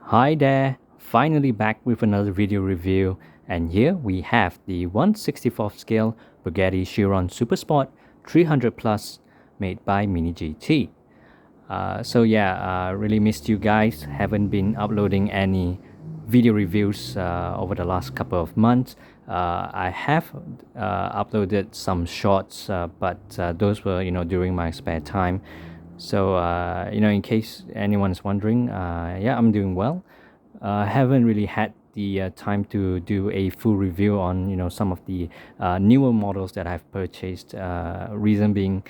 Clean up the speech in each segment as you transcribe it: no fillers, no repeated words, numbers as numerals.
Hi there, finally back with another video review, and here we have the 1/64th scale Bugatti Chiron Supersport 300 Plus made by Mini GT. Really missed you guys, haven't been uploading any video reviews over the last couple of months. I have uploaded some shorts, but those were during my spare time. So in case anyone's wondering, yeah, I'm doing well. Haven't really had the time to do a full review on some of the newer models that I've purchased. Reason being,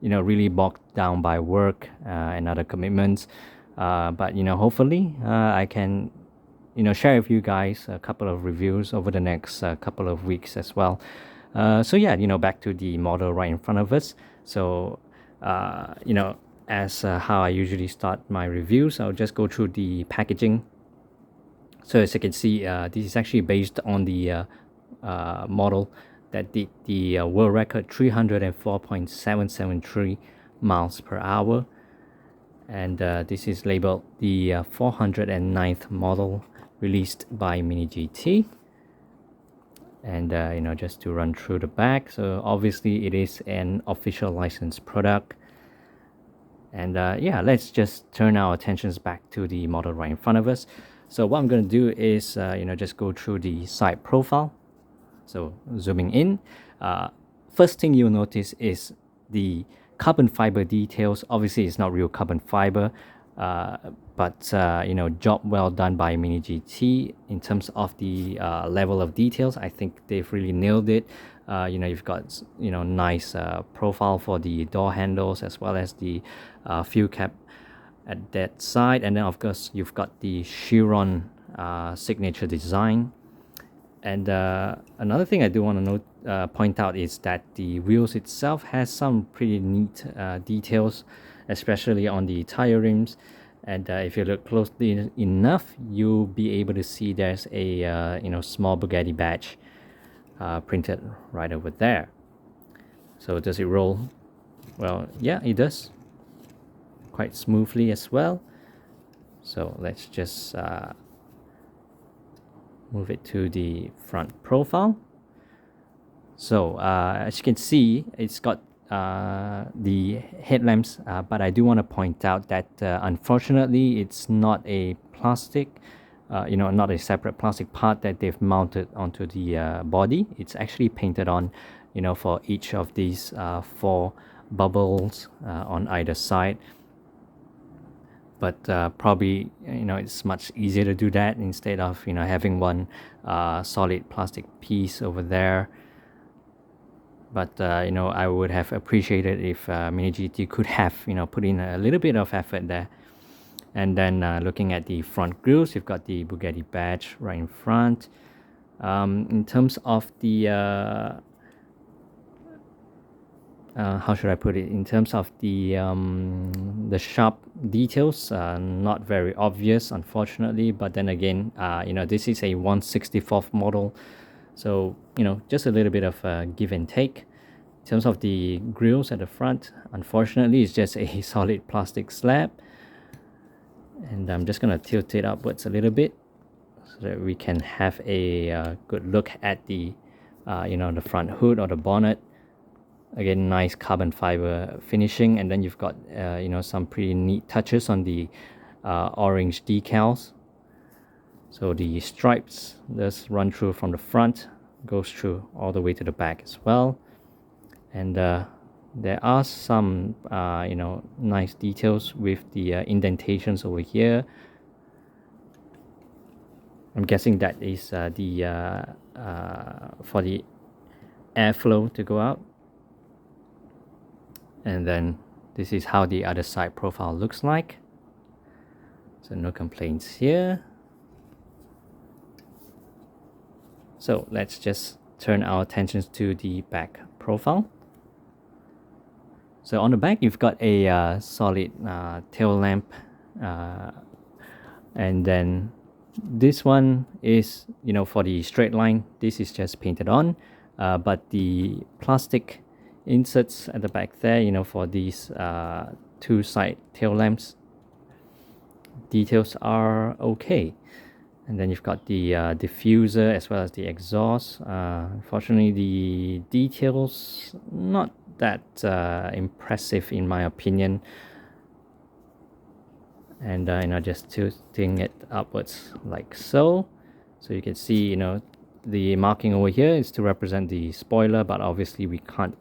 really bogged down by work and other commitments. But hopefully I can share with you guys a couple of reviews over the next couple of weeks as well. Back to the model right in front of us. So as how I usually start my reviews, I'll just go through the packaging. So as you can see, this is actually based on the model that did the world record 304.773 miles per hour, and this is labeled the 409th model released by Mini GT. And just to run through the back, so obviously it is an official licensed product. And yeah, let's just turn our attentions back to the model right in front of us. So what I'm going to do is just go through the side profile. So zooming in, first thing you'll notice is the carbon fiber details. Obviously it's not real carbon fiber, but job well done by Mini GT in terms of the level of details. I think they've really nailed it. You've got nice profile for the door handles as well as the fuel cap at that side, and then of course you've got the Chiron signature design. And another thing I do want to point out is that the wheels itself has some pretty neat details, especially on the tire rims. And if you look closely enough, you'll be able to see there's a small Bugatti badge printed right over there. So does it roll? Well, yeah, it does, quite smoothly as well. So let's just move it to the front profile. So as you can see, it's got the headlamps, but I do want to point out that unfortunately it's not a plastic, not a separate plastic part that they've mounted onto the body. It's actually painted on, for each of these 4 bubbles on either side. But probably it's much easier to do that instead of having one solid plastic piece over there. But I would have appreciated if Mini GT could have put in a little bit of effort there. And then looking at the front grills, you've got the Bugatti badge right in front. In terms of the how should I put it? In terms of the sharp details, not very obvious, unfortunately. But then again, this is a 1/64th model, so just a little bit of give and take. In terms of the grills at the front, unfortunately, it's just a solid plastic slab. And I'm just gonna tilt it upwards a little bit so that we can have a good look at the the front hood or the bonnet. Again, nice carbon fiber finishing, and then you've got some pretty neat touches on the orange decals. So the stripes just run through from the front, goes through all the way to the back as well. And there are some nice details with the indentations over here. I'm guessing that is the for the airflow to go out. And then this is how the other side profile looks like. So no complaints here. So let's just turn our attentions to the back profile. So on the back, you've got a solid tail lamp, and then this one is for the straight line. This is just painted on, but the plastic inserts at the back there, for these 2 side tail lamps, details are okay. And then you've got the diffuser as well as the exhaust. Unfortunately, the details not that impressive in my opinion. And just tilting it upwards like so. So you can see, the marking over here is to represent the spoiler, but obviously we can't,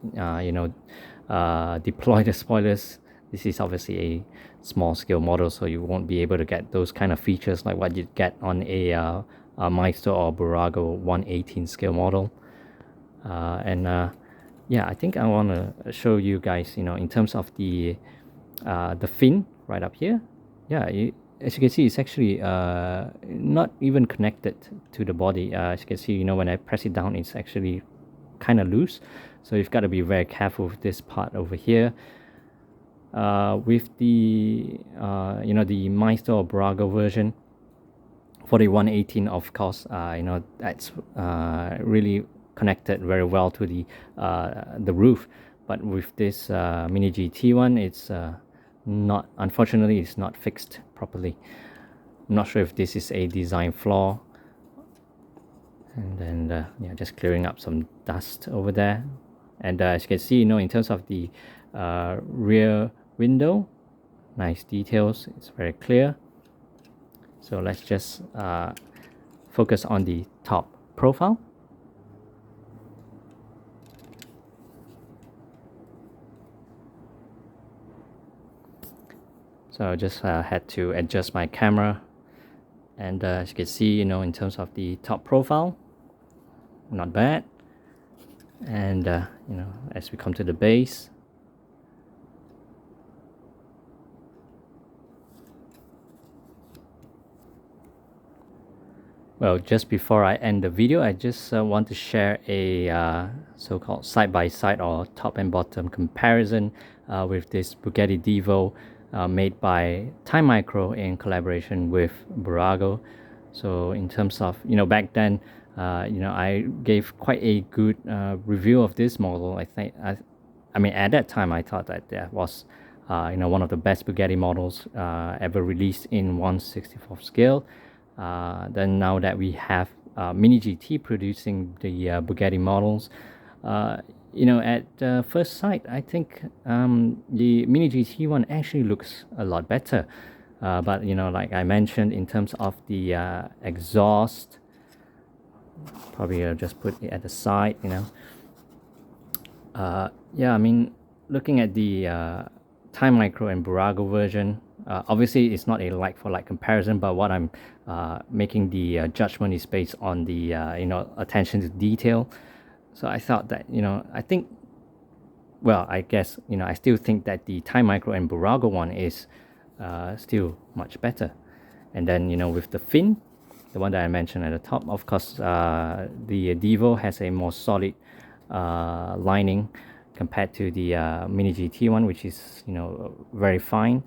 deploy the spoilers. This is obviously a small scale model, so you won't be able to get those kind of features like what you'd get on a Maestro or Burago 118 scale model. Yeah, I think I want to show you guys, in terms of the fin right up here. Yeah, as you can see, it's actually not even connected to the body. As you can see, when I press it down, it's actually kind of loose. So you've got to be very careful with this part over here. With the the Maestro or Burago version for the 118, of course, that's really connected very well to the roof. But with this Mini GT one, it's not, unfortunately, it's not fixed properly. I'm not sure if this is a design flaw. And then yeah, just clearing up some dust over there. And as you can see, in terms of the rear window, nice details, it's very clear. So let's just focus on the top profile. So I just had to adjust my camera, and as you can see, in terms of the top profile, not bad. And as we come to the base, well, just before I end the video, I just want to share a so-called side-by-side or top and bottom comparison with this Bugatti Divo made by Time Micro in collaboration with Burago. So in terms of, back then, I gave quite a good review of this model. I mean, at that time, I thought that was, one of the best Bugatti models ever released in 1/64 scale. Then now that we have Mini GT producing the Bugatti models, at first sight, I think the Mini GT one actually looks a lot better. But like I mentioned, in terms of the exhaust, probably I'll just put it at the side. Yeah, I mean, looking at the Time Micro and Burago version, obviously it's not a like-for-like comparison, but what I'm making the judgment is based on the attention to detail. So I thought that I guess I still think that the Time Micro and Burago one is still much better. And then with the fin, the one that I mentioned at the top, of course, the Divo has a more solid lining compared to the Mini GT one, which is very fine.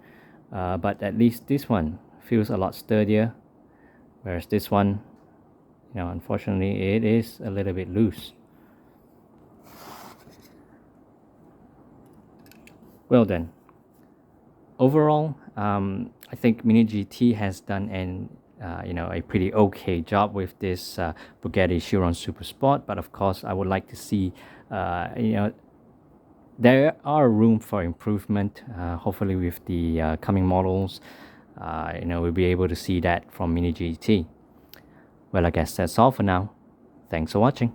But at least this one feels a lot sturdier, whereas this one, unfortunately, it is a little bit loose. Well then, overall, I think Mini GT has done a pretty okay job with this Bugatti Chiron Super Sport. But of course, I would like to see there are room for improvement. Hopefully with the coming models, we'll be able to see that from Mini GT. Well, I guess that's all for now. Thanks for watching.